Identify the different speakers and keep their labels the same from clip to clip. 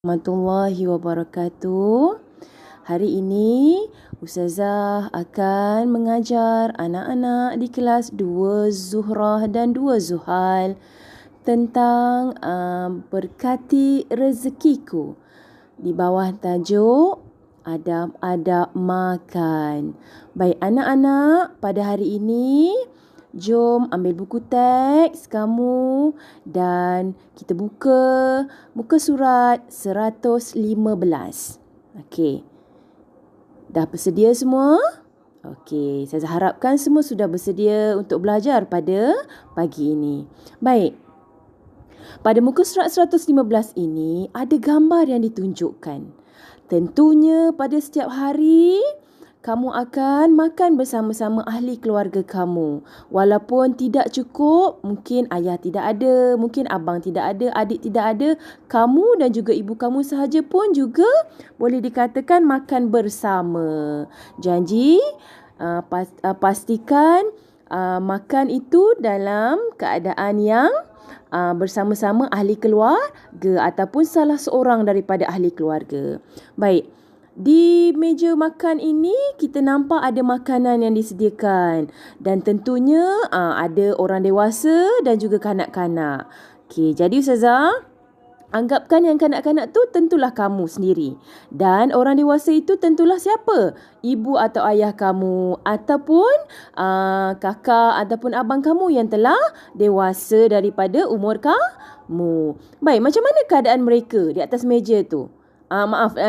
Speaker 1: Warahmatullahi wabarakatuh. Hari ini Ustazah akan mengajar anak-anak di kelas 2 Zuhrah dan 2 Zuhal tentang berkati rezekiku. Di bawah tajuk adab-adab makan. Baik anak-anak, pada hari ini jom ambil buku teks kamu dan kita buka muka surat 115. Okey. Dah bersedia semua? Okey, saya harapkan semua sudah bersedia untuk belajar pada pagi ini. Baik. Pada muka surat 115 ini ada gambar yang ditunjukkan. Tentunya pada setiap hari kamu akan makan bersama-sama ahli keluarga kamu. Walaupun tidak cukup, mungkin ayah tidak ada, mungkin abang tidak ada, adik tidak ada, kamu dan juga ibu kamu sahaja pun juga boleh dikatakan makan bersama. Janji, pastikan makan itu dalam keadaan yang bersama-sama ahli keluarga ataupun salah seorang daripada ahli keluarga. Baik. Di meja makan ini kita nampak ada makanan yang disediakan dan tentunya ada orang dewasa dan juga kanak-kanak. Okey, jadi Ustazah, anggapkan yang kanak-kanak tu tentulah kamu sendiri. Dan orang dewasa itu tentulah siapa? Ibu atau ayah kamu ataupun kakak ataupun abang kamu yang telah dewasa daripada umur kamu. Baik, macam mana keadaan mereka di atas meja tu?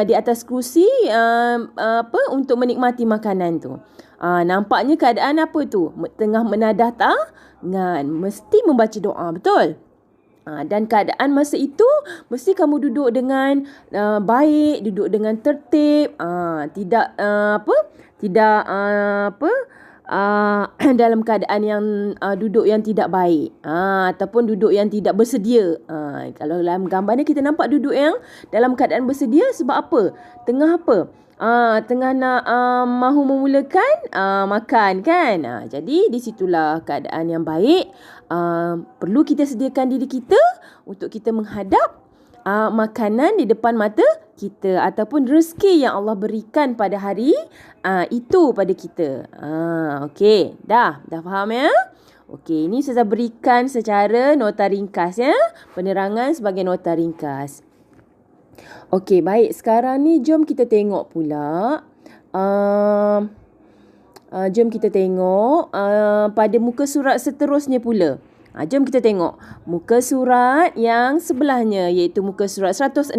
Speaker 1: Di atas kerusi untuk menikmati makanan tu. Nampaknya keadaan apa tu? Tengah menadah tangan. Mesti membaca doa, betul? Dan keadaan masa itu mesti kamu duduk dengan baik, duduk dengan tertib, tidak dalam keadaan yang duduk yang tidak baik, ataupun duduk yang tidak bersedia. Kalau dalam gambar ni kita nampak duduk yang dalam keadaan bersedia sebab apa? Tengah apa? Tengah nak mahu memulakan makan kan. Jadi di situlah keadaan yang baik. Perlu kita sediakan diri kita untuk kita menghadap makanan di depan mata kita ataupun rezeki yang Allah berikan pada hari itu pada kita. Okey, dah faham ya? Okey, ini saya berikan secara nota ringkas ya. Penerangan sebagai nota ringkas. Okey, baik. Sekarang ni jom kita tengok pula. Jom kita tengok pada muka surat seterusnya pula. Jom kita tengok muka surat yang sebelahnya, iaitu muka surat 116.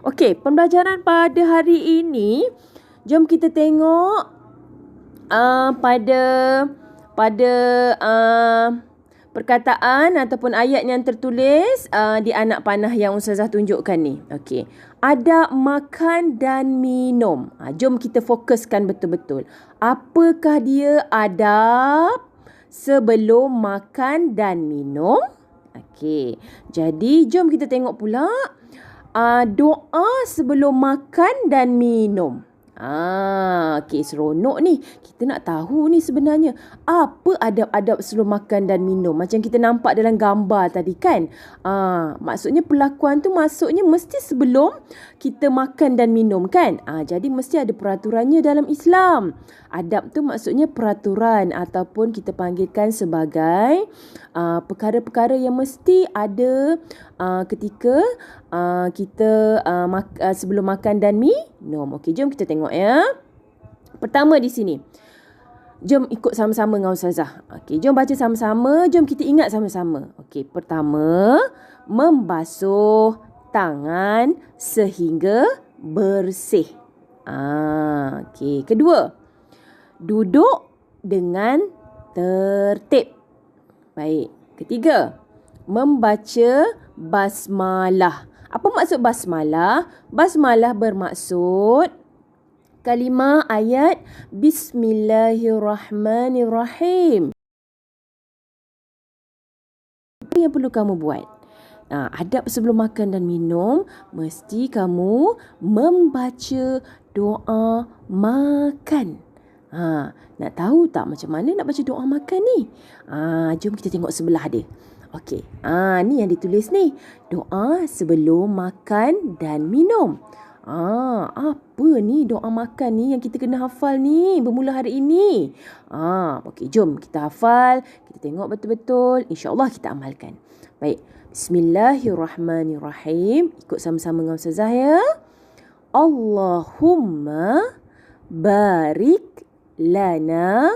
Speaker 1: Okey, pembelajaran pada hari ini, jom kita tengok pada perkataan ataupun ayat yang tertulis di anak panah yang Ustazah tunjukkan ni. Okey. Adab makan dan minum. Jom kita fokuskan betul-betul. Apakah dia adab sebelum makan dan minum? Okey. Jadi jom kita tengok pula doa sebelum makan dan minum. Okey, seronok ni. Kita nak tahu ni sebenarnya apa adab-adab sebelum makan dan minum. Macam kita nampak dalam gambar tadi kan. Maksudnya perlakuan tu maksudnya mesti sebelum kita makan dan minum kan. Jadi mesti ada peraturannya dalam Islam. Adab tu maksudnya peraturan ataupun kita panggilkan sebagai perkara-perkara yang mesti ada ketika kita sebelum makan dan minum. Okey, jom kita tengok ya. Pertama di sini. Jom ikut sama-sama dengan Ustazah. Okey, jom baca sama-sama, jom kita ingat sama-sama. Okey, pertama, membasuh tangan sehingga bersih. Okey, kedua, duduk dengan tertib. Baik. Ketiga, membaca basmalah. Apa maksud basmalah? Basmalah bermaksud kalimah ayat Bismillahirrahmanirrahim. Apa yang perlu kamu buat? Adab sebelum makan dan minum, mesti kamu membaca doa makan. Nak tahu tak macam mana nak baca doa makan ni? Jom kita tengok sebelah dia. Okey. Ni yang ditulis ni. Doa sebelum makan dan minum. Apa ni doa makan ni yang kita kena hafal ni bermula hari ini? Okey, jom kita hafal, kita tengok betul-betul, insya-Allah kita amalkan. Baik. Bismillahirrahmanirrahim. Ikut sama-sama dengan Ustazah ya. Allahumma barik lana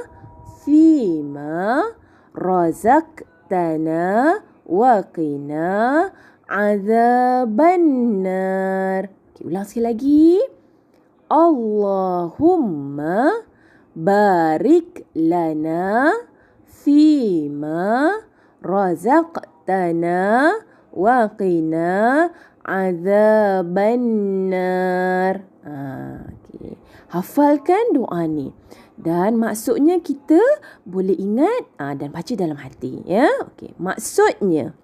Speaker 1: fima razaqtana wa qina azabannar. Okay, ulang sekali lagi. Allahumma barik lana fima razaqtana wa qina azabannar. Okay. Hafalkan doa ni. Dan maksudnya kita boleh ingat dan baca dalam hati. Ya? Okay. Maksudnya,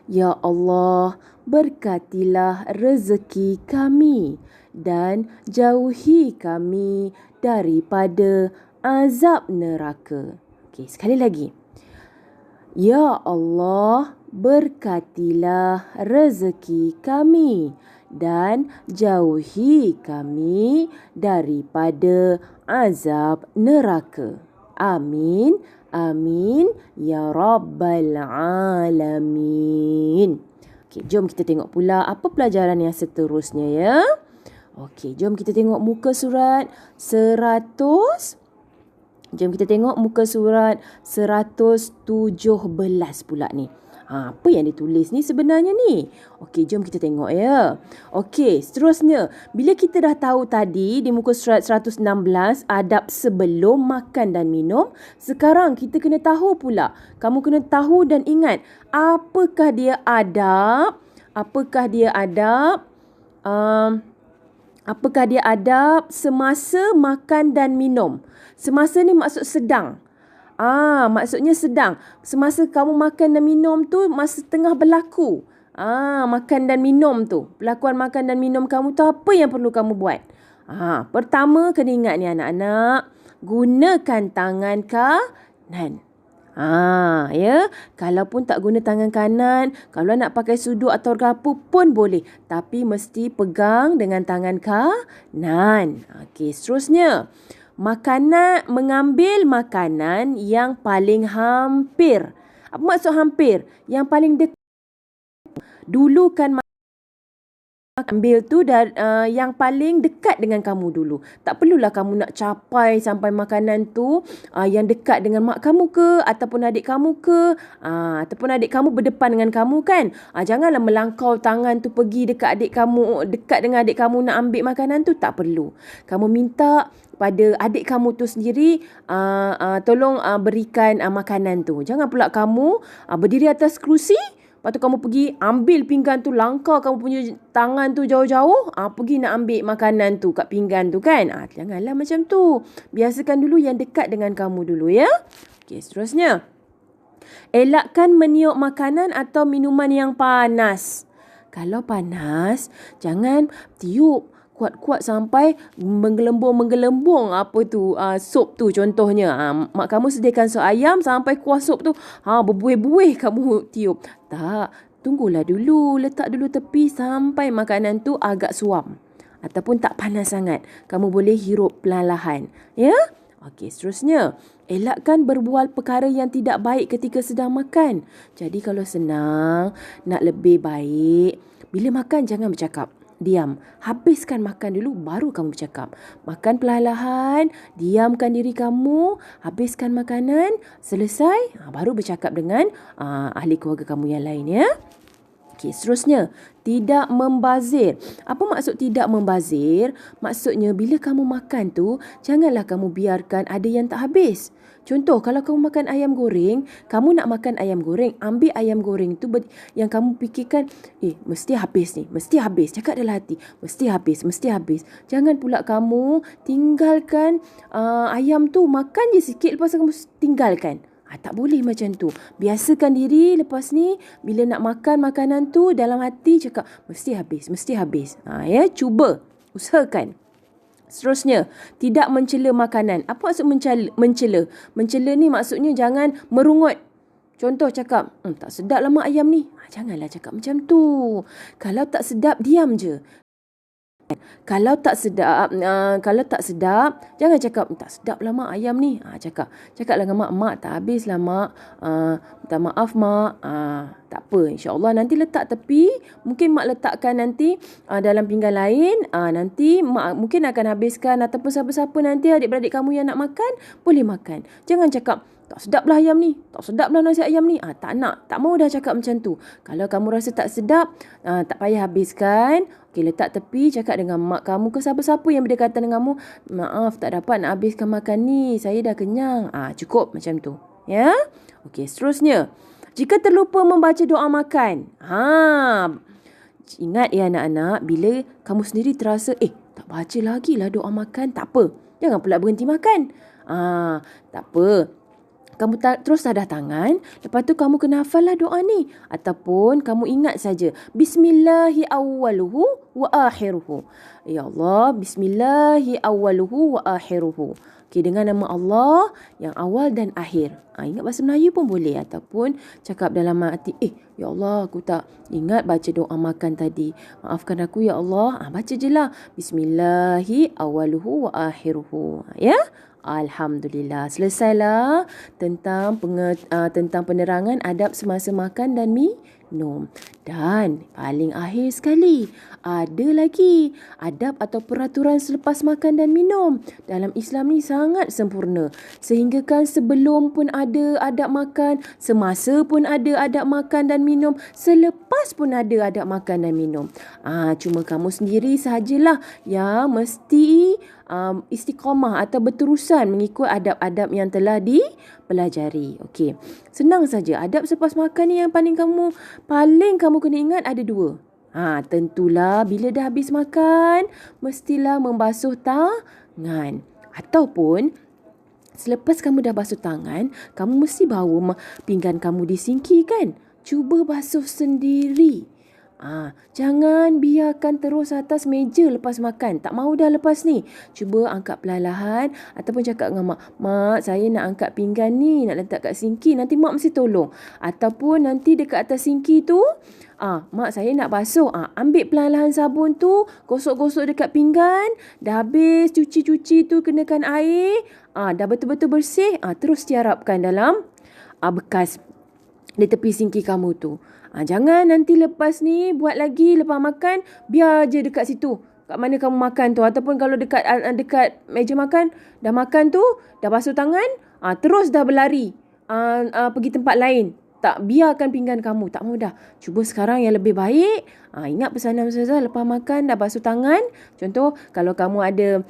Speaker 1: Ya Allah, berkatilah rezeki kami dan jauhi kami daripada azab neraka. Okay, sekali lagi. Ya Allah, berkatilah rezeki kami dan jauhi kami daripada azab neraka. Amin. Amin ya rabbal alamin. Okey, jom kita tengok pula apa pelajaran yang seterusnya ya. Okey, jom kita tengok muka surat 100. Jom kita tengok muka surat 117 pula ni. Apa yang ditulis ni sebenarnya ni? Okey, jom kita tengok ya. Okey, seterusnya. Bila kita dah tahu tadi di muka surat 116 adab sebelum makan dan minum, sekarang kita kena tahu pula. Kamu kena tahu dan ingat apakah dia adab? Apakah dia adab? Apakah dia adab semasa makan dan minum? Semasa ni maksud sedang. Maksudnya sedang. Semasa kamu makan dan minum tu, masa tengah berlaku. Makan dan minum tu. Pelakuan makan dan minum kamu tu, apa yang perlu kamu buat? Pertama, kena ingat ni anak-anak. Gunakan tangan kanan. Ya. Kalau pun tak guna tangan kanan, kalau nak pakai sudut atau garpu pun boleh. Tapi mesti pegang dengan tangan kanan. Okey, seterusnya. Mengambil makanan yang paling hampir. Apa maksud hampir? Yang paling dekat. Dulu kan ambil tu yang paling dekat dengan kamu dulu. Tak perlulah kamu nak capai sampai makanan tu yang dekat dengan mak kamu ke, ataupun adik kamu ke, ataupun adik kamu berdepan dengan kamu kan. Janganlah melangkau tangan tu pergi dekat dengan adik kamu nak ambil makanan tu, tak perlu. Kamu minta pada adik kamu tu sendiri tolong berikan makanan tu. Jangan pula kamu berdiri atas kerusi. Lepas tu kamu pergi ambil pinggan tu, langkah kamu punya tangan tu jauh-jauh, pergi nak ambil makanan tu kat pinggan tu kan. Janganlah macam tu. Biasakan dulu yang dekat dengan kamu dulu ya. Okey, seterusnya. Elakkan meniup makanan atau minuman yang panas. Kalau panas, jangan tiup kuat-kuat sampai menggelembung sup tu contohnya. Mak kamu sediakan sup ayam sampai kuah sup tu berbuih-buih kamu tiup. Tak, tunggulah dulu, letak dulu tepi sampai makanan tu agak suam ataupun tak panas sangat. Kamu boleh hirup perlahan-lahan, ya? Okey, seterusnya. Elakkan berbual perkara yang tidak baik ketika sedang makan. Jadi kalau senang, nak lebih baik, bila makan jangan bercakap. Diam. Habiskan makan dulu baru kamu bercakap. Makan perlahan-lahan, diamkan diri kamu, habiskan makanan, selesai, baru bercakap dengan ahli keluarga kamu yang lain ya. Okey, seterusnya, tidak membazir. Apa maksud tidak membazir? Maksudnya bila kamu makan tu, janganlah kamu biarkan ada yang tak habis. Contoh, kalau kamu makan ayam goreng, kamu nak makan ayam goreng, ambil ayam goreng tu yang kamu fikirkan, mesti habis ni, mesti habis. Cakap dalam hati, mesti habis, mesti habis. Jangan pula kamu tinggalkan ayam tu, makan je sikit lepas tu kamu tinggalkan. Tak boleh macam tu. Biasakan diri lepas ni, bila nak makan makanan tu, dalam hati cakap, mesti habis, mesti habis. Ya, cuba, usahakan. Seterusnya, tidak mencela makanan. Apa maksud mencela? Mencela ni maksudnya jangan merungut. Contoh cakap, tak sedap lah mak ayam ni. Janganlah cakap macam tu. Kalau tak sedap, diam je. Kalau tak sedap, jangan cakap tak sedap lah mak ayam ni. Cakaplah dengan mak tak habis lah mak. Minta maaf mak. Tak apa, insya-Allah nanti letak tepi. Mungkin mak letakkan nanti dalam pinggan lain. Nanti mak mungkin akan habiskan, ataupun siapa-siapa nanti adik-beradik kamu yang nak makan, boleh makan. Jangan cakap tak sedap lah ayam ni, tak sedap lah nasi ayam ni. Tak nak, tak mau dah cakap macam tu. Kalau kamu rasa tak sedap, tak payah habiskan. Okey, letak tepi, cakap dengan mak kamu ke siapa-siapa yang berdekatan denganmu, maaf tak dapat nak habiskan makan ni, saya dah kenyang. Cukup macam tu. Ya. Okey, seterusnya. Jika terlupa membaca doa makan. Ingat ya anak-anak, bila kamu sendiri terasa, tak baca lagi lah doa makan, tak apa. Jangan pula berhenti makan. Tak apa. Kamu terus tadah tangan, lepas tu kamu kena hafal lah doa ni. Ataupun kamu ingat saja, Bismillahi awwaluhu wa akhiruhu. Ya Allah, Bismillahi awwaluhu wa akhiruhu. Okey, dengan nama Allah yang awal dan akhir. Ingat bahasa Melayu pun boleh. Ataupun cakap dalam hati, Ya Allah, aku tak ingat baca doa makan tadi. Maafkan aku ya Allah. Baca je lah. Bismillahi awwaluhu wa akhiruhu. Ya? Alhamdulillah. Selesailah tentang penerangan adab semasa makan dan minum. Dan paling akhir sekali, ada lagi adab atau peraturan selepas makan dan minum. Dalam Islam ni sangat sempurna. Sehingga kan sebelum pun ada adab makan, semasa pun ada adab makan dan minum, selepas pun ada adab makan dan minum. Cuma kamu sendiri sahajalah yang mesti istiqamah atau berterusan mengikut adab-adab yang telah dipelajari. Okey. Senang saja. Adab selepas makan ni yang paling kamu kena ingat ada 2. Tentulah bila dah habis makan, mestilah membasuh tangan. Ataupun selepas kamu dah basuh tangan, kamu mesti bawa pinggan kamu di sinki kan? Cuba basuh sendiri. Jangan biarkan terus atas meja lepas makan. Tak mahu dah lepas ni. Cuba angkat perlahan-lahan. Ataupun cakap dengan mak, mak saya nak angkat pinggan ni, nak letak kat sinki. Nanti mak mesti tolong. Ataupun nanti dekat atas sinki tu, mak saya nak basuh. Ambil perlahan-lahan sabun tu, gosok-gosok dekat pinggan. Dah habis cuci-cuci tu, kenakan air. Dah betul-betul bersih. Terus tiarapkan dalam bekas di tepi sinki kamu tu. Jangan nanti lepas ni buat lagi lepas makan, biar je dekat situ. Kat mana kamu makan tu. Ataupun kalau dekat meja makan, dah makan tu, dah basuh tangan, terus dah berlari pergi tempat lain. Tak biarkan pinggan kamu. Tak mahu dah. Cuba sekarang yang lebih baik. Ingat pesanan Ustazah, lepas makan dah basuh tangan. Contoh, kalau kamu ada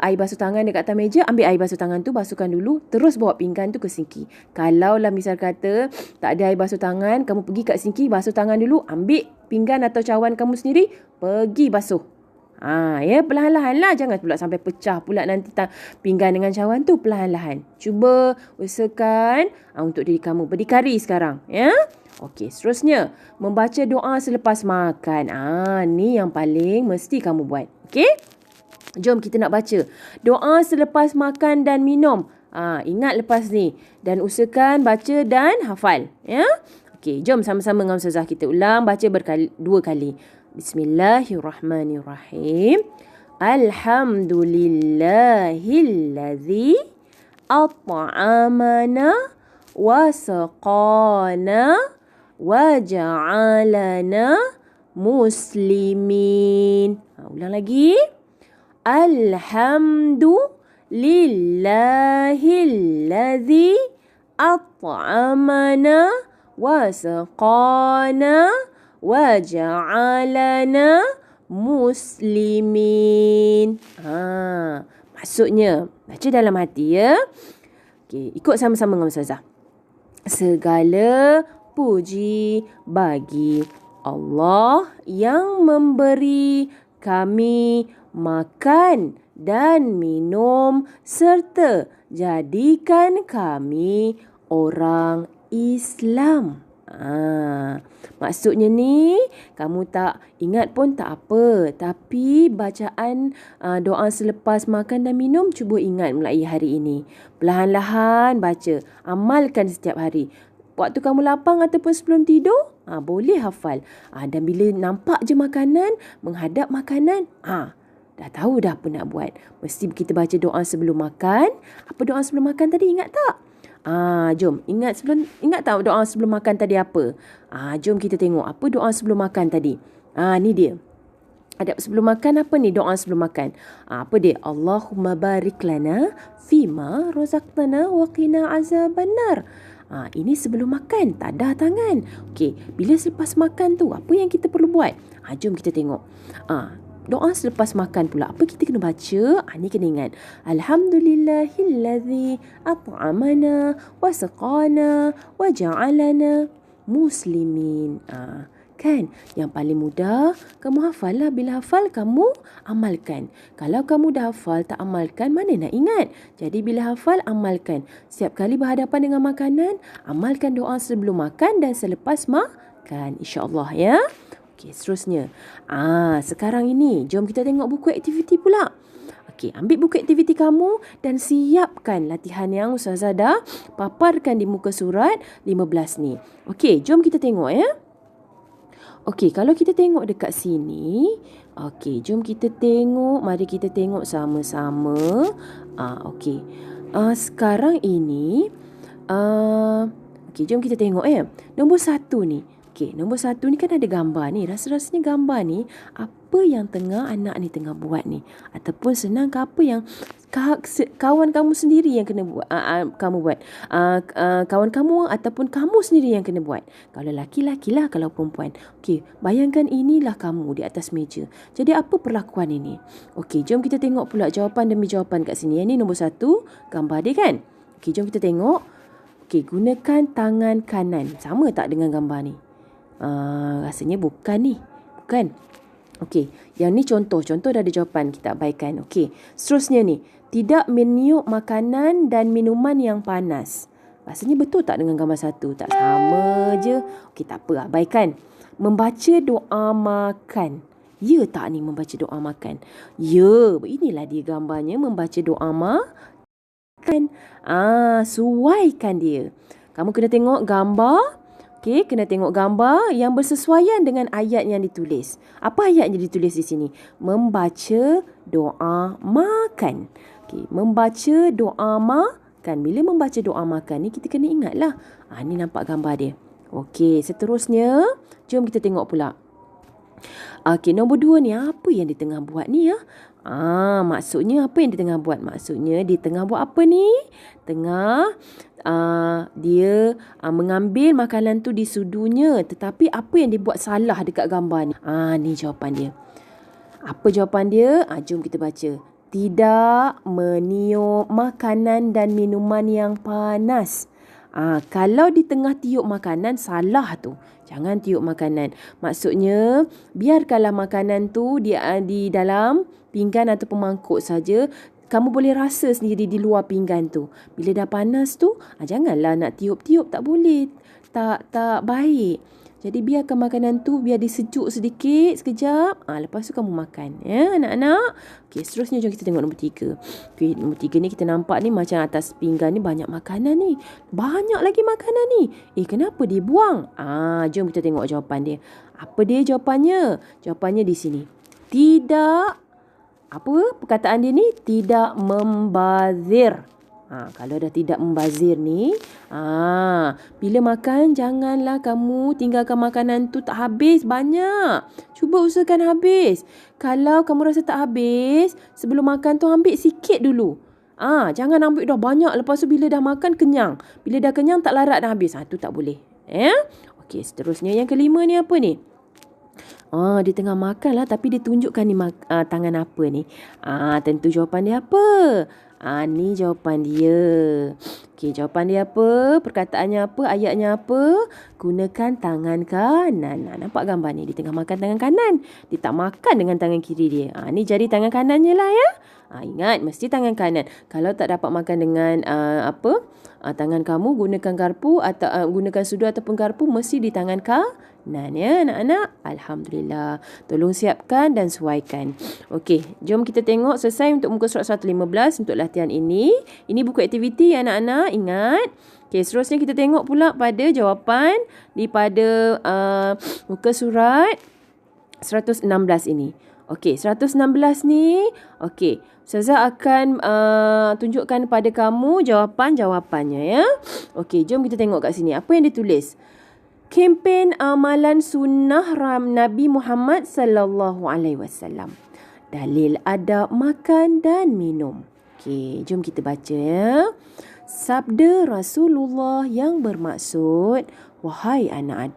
Speaker 1: air basuh tangan dekat atas meja, ambil air basuh tangan tu, basuhkan dulu, terus bawa pinggan tu ke sinki. Kalau lah misal kata tak ada air basuh tangan, kamu pergi kat sinki, basuh tangan dulu, ambil pinggan atau cawan kamu sendiri, pergi basuh. Perlahan-lahan lah. Jangan pula sampai pecah pula nanti pinggan dengan cawan tu. Perlahan-lahan. Cuba usahakan untuk diri kamu. Berdikari sekarang. Ya. Okey, seterusnya. Membaca doa selepas makan. Ni yang paling mesti kamu buat. Okey. Jom kita nak baca. Doa selepas makan dan minum. Ingat lepas ni. Dan usahakan baca dan hafal. Ya. Okey, jom sama-sama dengan Ustazah kita ulang. Baca 2 kali. Bismillahirrahmanirrahim. Alhamdulillahillazi at'amana wa saqana wa ja'alana muslimin. Ulang lagi. Alhamdulillahillazi at'amana wa saqana wa ja'alana muslimin. Maksudnya, baca dalam hati ya. Okey, ikut sama-sama dengan Ustazah. Segala puji bagi Allah yang memberi kami makan dan minum serta jadikan kami orang Islam. Maksudnya ni, kamu tak ingat pun tak apa. Tapi bacaan doa selepas makan dan minum, cuba ingat mulai hari ini. Perlahan-lahan baca. Amalkan setiap hari. Waktu kamu lapang ataupun sebelum tidur, boleh hafal. Dan bila nampak je makanan, menghadap makanan, dah tahu dah apa nak buat. Mesti kita baca doa sebelum makan. Apa doa sebelum makan tadi, ingat tak? Jom, ingat tak doa sebelum makan tadi apa? Jom kita tengok apa doa sebelum makan tadi. Ni dia. Adab sebelum makan apa ni doa sebelum makan? Apa dia? Allahumma barik lana fima razaqtana wa qina azabannar. Ini sebelum makan, tadah tangan. Okey, bila selepas makan tu apa yang kita perlu buat? Jom kita tengok. Doa selepas makan pula. Apa kita kena baca? Ni kena ingat. Alhamdulillahillazi at'amana wa saqana wa ja'alana muslimin. Kan? Yang paling mudah, kamu hafal lah. Bila hafal, kamu amalkan. Kalau kamu dah hafal, tak amalkan, mana nak ingat? Jadi bila hafal, amalkan. Setiap kali berhadapan dengan makanan, amalkan doa sebelum makan dan selepas makan. InsyaAllah ya. Okey, seterusnya. Sekarang ini, jom kita tengok buku aktiviti pula. Okey, ambil buku aktiviti kamu dan siapkan latihan yang Ustazah dah paparkan di muka surat 15 ni. Okey, jom kita tengok ya. Okey, kalau kita tengok dekat sini, okey, jom kita tengok, mari kita tengok sama-sama. Okey. Sekarang ini, okey, jom kita tengok ya. Nombor 1 ni. Okey, nombor 1 ni kan ada gambar ni. Rasa-rasanya gambar ni, apa yang anak ni tengah buat ni? Ataupun senang ke apa yang kawan kamu sendiri yang kena buat, kamu buat. Kawan kamu ataupun kamu sendiri yang kena buat. Kalau laki-laki lah, kalau perempuan. Okey, bayangkan inilah kamu di atas meja. Jadi apa perlakuan ini? Okey, jom kita tengok pula jawapan demi jawapan kat sini. Yang ni nombor 1, gambar dia kan? Okey, jom kita tengok. Okey, gunakan tangan kanan. Sama tak dengan gambar ni? Rasanya bukan ni. Bukan. Okey, yang ni contoh dah ada jawapan, kita abaikan. Okey, seterusnya ni, tidak meniup makanan dan minuman yang panas. Rasanya betul tak dengan gambar 1? Tak, sama je. Okey, tak apa, abaikan. Membaca doa makan. Ya tak ni membaca doa makan? Ya, inilah dia gambarnya membaca doa makan. Suaikan dia. Kamu kena tengok gambar. Okey, kena tengok gambar yang bersesuaian dengan ayat yang ditulis. Apa ayat yang ditulis di sini? Membaca doa makan. Okey, membaca doa makan. Bila membaca doa makan ni, kita kena ingatlah. Ni nampak gambar dia. Okey, seterusnya, jom kita tengok pula. Okey, nombor 2 ni, apa yang dia tengah buat ni ya? Maksudnya apa yang dia tengah buat? Maksudnya dia tengah buat apa ni? Dia mengambil makanan tu di sudunya. Tetapi apa yang dia buat salah dekat gambar ni? Ni jawapan dia. Apa jawapan dia? Jom kita baca. Tidak meniup makanan dan minuman yang panas. Kalau di tengah tiup makanan, salah tu. Jangan tiup makanan. Maksudnya, biarkanlah makanan tu di dalam pinggan ataupun mangkuk saja. Kamu boleh rasa sendiri di luar pinggan tu. Bila dah panas tu, janganlah nak tiup-tiup. Tak boleh. Tak baik. Jadi biarkan makanan tu biar disejuk sedikit sekejap. Lepas tu kamu makan. Ya anak-anak. Okey, seterusnya jom kita tengok nombor 3. Okey, nombor 3 ni kita nampak ni macam atas pinggan ni banyak makanan ni. Banyak lagi makanan ni. Kenapa dia buang? Jom kita tengok jawapan dia. Apa dia jawapannya? Jawapannya di sini. Tidak, apa perkataan dia ni? Tidak membazir. Kalau dah tidak membazir ni, bila makan janganlah kamu tinggalkan makanan tu tak habis banyak. Cuba usahakan habis. Kalau kamu rasa tak habis, sebelum makan tu ambil sikit dulu. Jangan ambil dah banyak, lepas tu bila dah makan kenyang. Bila dah kenyang tak larat dah habis. Tu tak boleh. Okey, seterusnya yang kelima ni apa ni? Dia tengah makan lah, tapi dia tunjukkan ni tangan apa ni. Tentu jawapan dia apa? Ni jawapan dia. Okey, jawapan dia apa? Perkataannya apa? Ayatnya apa? Gunakan tangan kanan. Nampak gambar ni? Dia tengah makan tangan kanan. Dia tak makan dengan tangan kiri dia. Ni jari tangan kanannya lah ya. Ingat, mesti tangan kanan. Kalau tak dapat makan dengan tangan kamu, gunakan garpu atau gunakan sudu ataupun garpu, mesti di tangan kanan ya anak-anak. Alhamdulillah. Tolong siapkan dan sesuaikan. Okey, jom kita tengok selesai untuk muka surat 115 untuk latihan ini. Ini buku aktiviti ya anak-anak, ingat. Okey, seterusnya kita tengok pula pada jawapan daripada muka surat 116 ini. Okey, 116 ni. Okey, Ustazah akan tunjukkan pada kamu jawapan-jawapannya ya. Okey, jom kita tengok kat sini. Apa yang ditulis? Kempen amalan sunnah Nabi Muhammad sallallahu alaihi wasallam. Dalil adab makan dan minum. Okey, jom kita baca ya. Sabda Rasulullah yang bermaksud, wahai anak,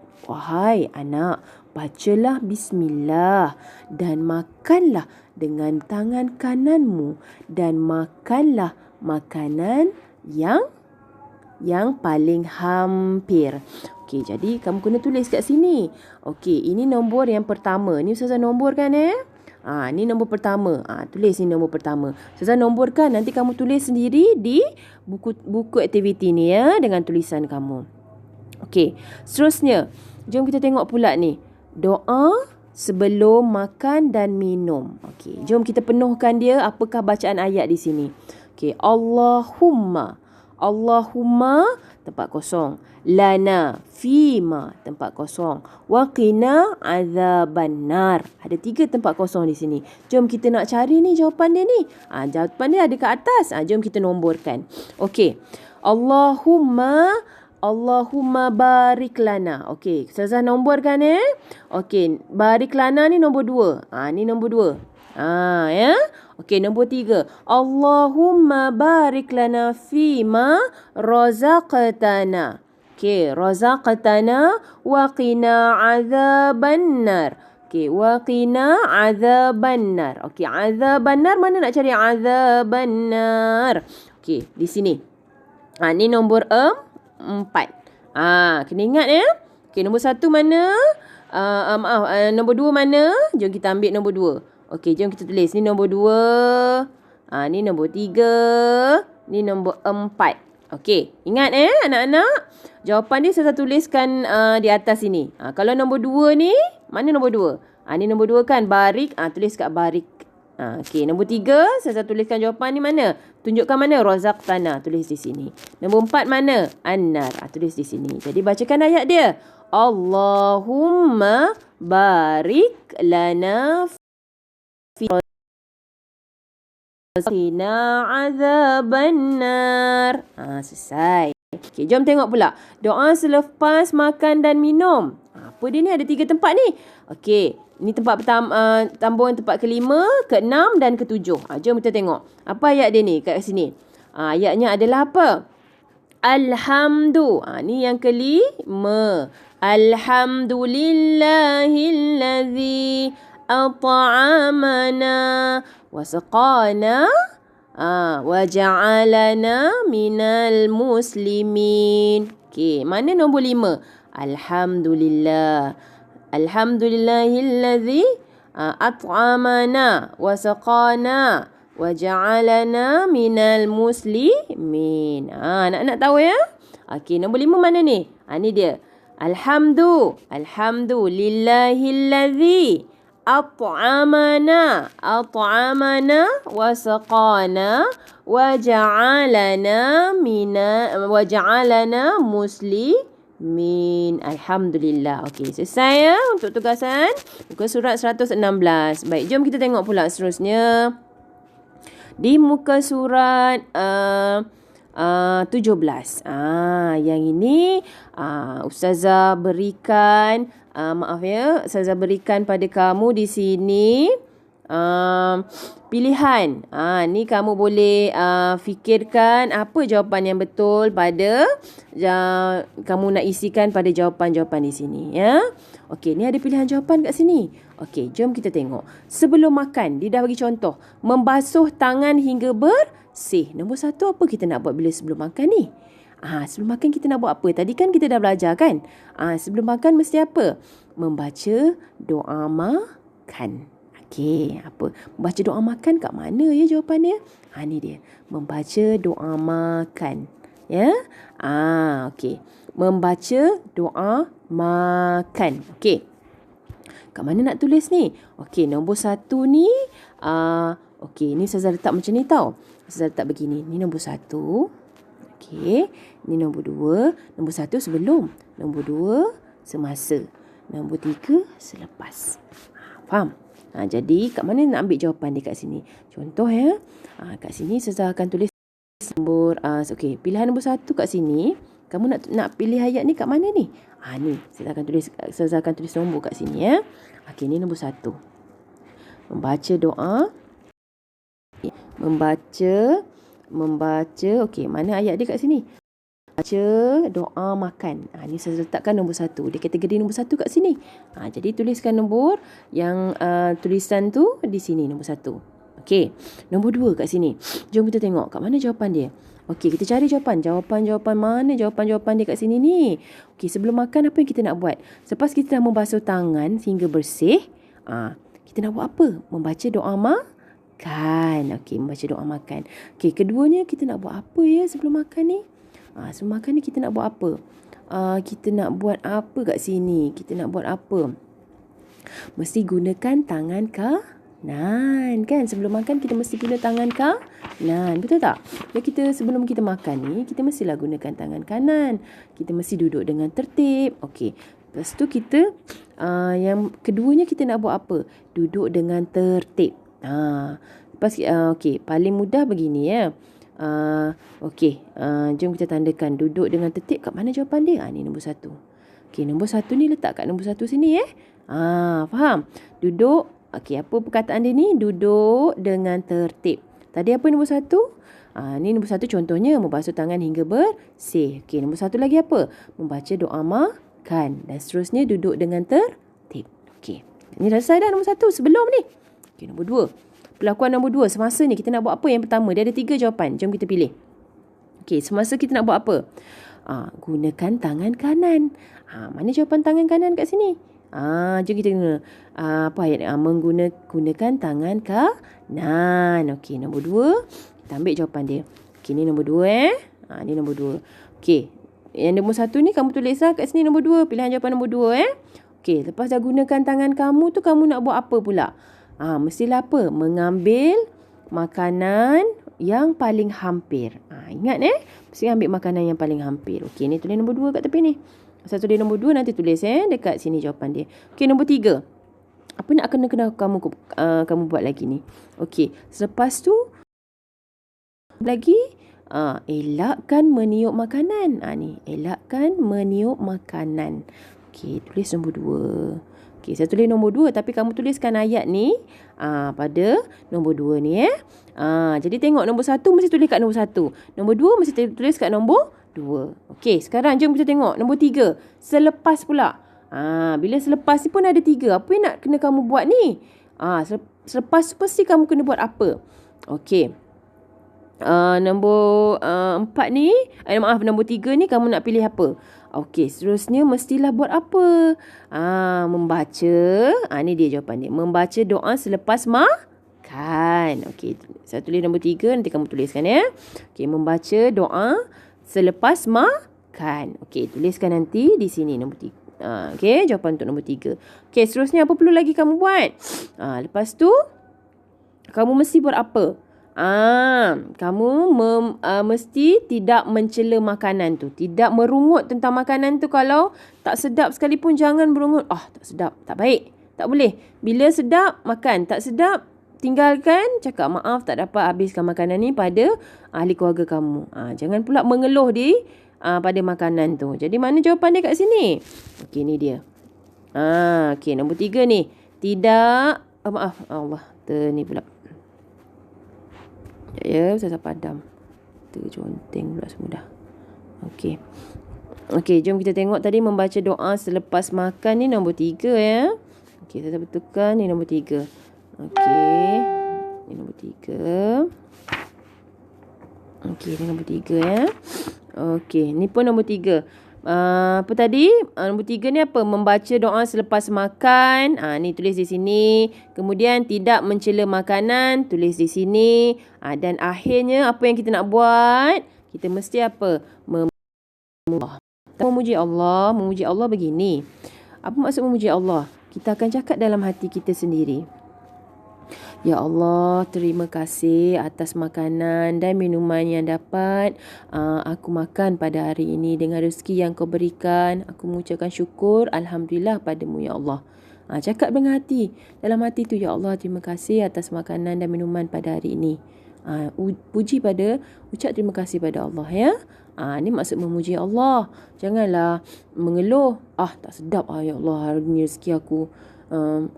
Speaker 1: bacalah bismillah dan makanlah dengan tangan kananmu dan makanlah makanan yang paling hampir. Okey, jadi kamu kena tulis kat sini. Okey, ini nombor yang pertama. Ni Ustazah nomborkan ni nombor pertama. Tulis ni nombor pertama. Ustazah nomborkan, nanti kamu tulis sendiri di buku aktiviti ni ya dengan tulisan kamu. Okey, seterusnya jom kita tengok pula ni. Doa sebelum makan dan minum. Okey, jom kita penuhkan dia. Apakah bacaan ayat di sini? Okey, Allahumma tempat kosong. Lana fima tempat kosong. Waqina azabannar. Ada 3 tempat kosong di sini. Jom kita nak cari ni jawapan dia ni. Jawapan dia ada kat atas. Jom kita nomborkan. Okey. Allahumma barik lana. Okey, Ustazah nomborkan Okey, barik lana ni nombor 2. Ni nombor 2. Ya. Okey, nombor 3. Allahumma barik lana fima razaqtana. Okey, razaqtana wa qina azabannar. Okey, wa qina azabannar. Okey, azabannar mana nak cari azabannar? Okey, di sini. Ni nombor 4. Kena ingat ya. Okey, nombor 1 mana? Nombor 2 mana? Jom kita ambil nombor 2. Okey, jom kita tulis. Ni nombor 2. Ni nombor 3. Ni nombor 4. Okey, ingat anak-anak. Jawapan dia saya tuliskan di atas sini. Kalau nombor 2 ni, mana nombor 2? Ni nombor 2 kan? Barik. Tulis kat barik. Okey, nombor 3 saya tuliskan jawapan ni mana? Tunjukkan mana? Razaqtana. Tulis di sini. Nombor 4 mana? Annar. Tulis di sini. Jadi bacakan ayat dia. Allahumma barik lana fi qina azabannar. Selesai. Okey, jom tengok pula. Doa selepas makan dan minum. Apa dia ni? Ada 3 tempat ni. Okey, ini tempat pertama, tambungan tempat ke-5, ke-6 dan ke-7. Jom kita tengok. Apa ayat dia ni kat sini? Ayatnya adalah apa? Alhamdu. Ni yang ke-5. Alhamdulillahillazi at'amana wa saqana wa ja'alana minal muslimin. Okey, mana nombor 5? Alhamdulillah. Alhamdulillahillazi at'amana wa saqana wa ja'alana minal muslimin. Anak-anak tahu ya? Okey, nombor 5 mana ni? Ni dia. Alhamdulillahillazi at'amana wa saqana wa ja'alana muslimin. Alhamdulillah. Okey, selesai ya untuk tugasan muka surat 116. Baik, jom kita tengok pula seterusnya. Di muka surat 17. Yang ini Ustazah berikan Ustazah berikan pada kamu di sini pilihan. Ni kamu boleh fikirkan apa jawapan yang betul pada kamu nak isikan pada jawapan-jawapan di sini ya. Okey, ni ada pilihan jawapan kat sini. Okey, jom kita tengok. Sebelum makan, dia dah bagi contoh. Membasuh tangan hingga bersih. Nombor 1 apa kita nak buat bila sebelum makan ni? Sebelum makan kita nak buat apa? Tadi kan kita dah belajar kan? Sebelum makan mesti apa? Membaca doa makan. Okey, apa? Membaca doa makan kat mana ya jawapannya? Ni dia. Membaca doa makan. Ya? Okey. Membaca doa makan. Okey. Kat mana nak tulis ni? Okey, nombor 1 ni okey, ni Ustazah letak macam ni tau. Ustazah letak begini. Ni nombor 1. Okey, ni nombor 2. Nombor 1 sebelum. Nombor 2 semasa. Nombor 3 selepas. Faham? Jadi kat mana nak ambil jawapan dia kat sini? Contoh ya. Kat sini Ustazah akan tulis nombor okey, pilihan nombor 1 kat sini. Kamu nak pilih ayat ni kat mana ni? Ni Ustazah akan tulis nombor kat sini ya. Okey, ni nombor 1. Membaca doa. Membaca. Okey, mana ayat dia kat sini? Baca doa makan. Ni saya letakkan nombor 1. Dia kategori nombor 1 kat sini. Jadi tuliskan nombor yang tulisan tu di sini nombor 1. Okey. Nombor 2 kat sini. Jom kita tengok kat mana jawapan dia. Okey, kita cari jawapan. Jawapan mana jawapan dia kat sini ni? Okey, sebelum makan apa yang kita nak buat? Selepas kita dah membasuh tangan sehingga bersih, kita nak buat apa? Membaca doa makan. Okey, membaca doa makan. Okey, keduanya kita nak buat apa ya sebelum makan ni? Sebelum makan ni kita nak buat apa? Kita nak buat apa kat sini? Kita nak buat apa? Mesti gunakan tangan kanan kan? Sebelum makan kita mesti guna tangan kanan. Betul tak? Sebelum kita makan ni, kita mestilah gunakan tangan kanan. Kita mesti duduk dengan tertib. Okey. Lepas tu kita yang keduanya kita nak buat apa? Duduk dengan tertib. Lepas okey, paling mudah begini ya. Okey, jom kita tandakan duduk dengan tertib. Kat mana jawapan dia? Ni nombor 1. Okey, nombor 1 ni letak kat nombor 1 sini faham? Duduk. Okey, apa perkataan dia ni? Duduk dengan tertib. Tadi apa nombor 1? Ni nombor 1 contohnya membasuh tangan hingga bersih. Okey, nombor 1 lagi apa? Membaca doa makan. Dan seterusnya duduk dengan tertib. Okey, ni dah selesai dah nombor 1 sebelum ni. Okey, nombor 2. Perlakuan nombor 2, semasa ni kita nak buat apa yang pertama? Dia ada 3 jawapan. Jom kita pilih. Okey, semasa kita nak buat apa? Gunakan tangan kanan. Mana jawapan tangan kanan kat sini? Jom kita guna. Apa ayat ni? Menggunakan tangan kanan. Okey, nombor 2. Kita ambil jawapan dia. Okey, ni nombor 2 ni nombor 2. Okey, yang nombor 1 ni kamu tulislah kat sini nombor 2. Pilihan jawapan nombor 2 Okey, lepas dah gunakan tangan kamu tu, kamu nak buat apa pula? Mestilah apa? Mengambil makanan yang paling hampir. Ingat mesti ambil makanan yang paling hampir. Okey, ni tulis nombor 2 kat tepi ni. Saya tulis nombor 2, nanti tulis dekat sini jawapan dia. Okey, nombor 3. Apa nak kena kamu buat lagi ni? Okey, selepas tu lagi elakkan meniup makanan. Ni, elakkan meniup makanan. Okey, tulis nombor 2. Okey, saya tulis nombor 2 tapi kamu tuliskan ayat ni pada nombor 2 ni jadi tengok nombor 1 mesti tulis kat nombor 1. Nombor 2 mesti tulis kat nombor 2. Okey, sekarang jom kita tengok nombor 3. Selepas pula. Bila selepas ni pun ada 3. Apa yang nak kena kamu buat ni? Selepas mesti kamu kena buat apa? Okey. Nombor 4 ni, nombor 3 ni kamu nak pilih apa? Okey, seterusnya mestilah buat apa? Membaca. Ni dia jawapan dia. Membaca doa selepas makan. Okey, saya tulis nombor 3, nanti kamu tuliskan ya. Okey, membaca doa selepas makan. Okey, tuliskan nanti di sini nombor 3. Okey, jawapan untuk nombor 3. Okey, seterusnya apa perlu lagi kamu buat? Lepas tu kamu mesti buat apa? Kamu mesti tidak mencela makanan tu. Tidak merungut tentang makanan tu. Kalau tak sedap sekalipun jangan berungut. Tak sedap. Tak baik. Tak boleh. Bila sedap, makan. Tak sedap, tinggalkan. Cakap maaf tak dapat habiskan makanan ni pada ahli keluarga kamu. Jangan pula mengeluh pada makanan tu. Jadi mana jawapan dia kat sini? Okey, ni dia. Okey, nombor 3 ni. Tidak. Maaf. Allah. Ni pula. Ya, saya padam. Terconteng pula semua dah. Okey. Okey, jom kita tengok tadi membaca doa selepas makan ni nombor 3 ya. Okey, saya betulkan ni nombor 3. Okey. Ni nombor 3. Okey, ni nombor 3 ya. Okey, ni pun nombor 3. Apa tadi? Nombor 3 ni apa? Membaca doa selepas makan. Ni tulis di sini. Kemudian tidak mencela makanan, tulis di sini. Dan akhirnya apa yang kita nak buat? Kita mesti apa? Memuji Allah. Memuji Allah begini. Apa maksud memuji Allah? Kita akan cakap dalam hati kita sendiri. Ya Allah, terima kasih atas makanan dan minuman yang dapat aku makan pada hari ini. Dengan rezeki yang kau berikan, aku mengucapkan syukur, Alhamdulillah padamu ya Allah. Cakap dengan hati. Dalam hati tu, ya Allah, terima kasih atas makanan dan minuman pada hari ini. Ucap terima kasih pada Allah ya. Ni maksud memuji Allah. Janganlah mengeluh. Tak sedap ya Allah, hari ni rezeki aku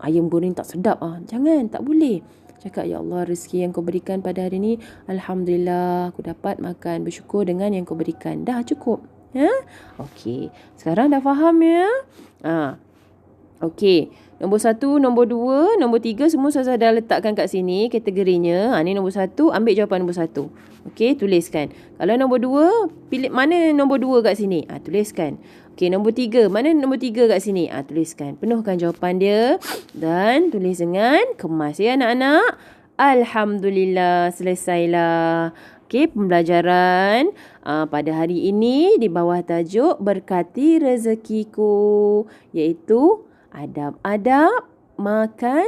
Speaker 1: ayam goreng tak sedap. Jangan, tak boleh. Cakap, ya Allah, rezeki yang kau berikan pada hari ni, Alhamdulillah aku dapat makan, bersyukur dengan yang kau berikan. Dah cukup. Okey, sekarang dah faham ya. Okey, nombor 1, nombor 2, nombor 3 semua saya dah letakkan kat sini kategorinya. Ni nombor 1, ambil jawapan nombor 1. Okey, tuliskan. Kalau nombor 2, pilih mana nombor 2 kat sini. Tuliskan. Okey, nombor 3, mana nombor 3 kat sini. Tuliskan. Penuhkan jawapan dia dan tulis dengan kemas ya anak-anak. Alhamdulillah, selesailah. Okey, pembelajaran pada hari ini di bawah tajuk berkati rezekiku, iaitu adab-adab makan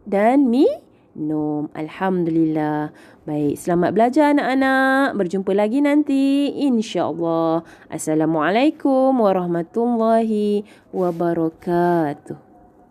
Speaker 1: dan minum. Alhamdulillah. Baik, selamat belajar anak-anak. Berjumpa lagi nanti insya-Allah. Assalamualaikum warahmatullahi wabarakatuh.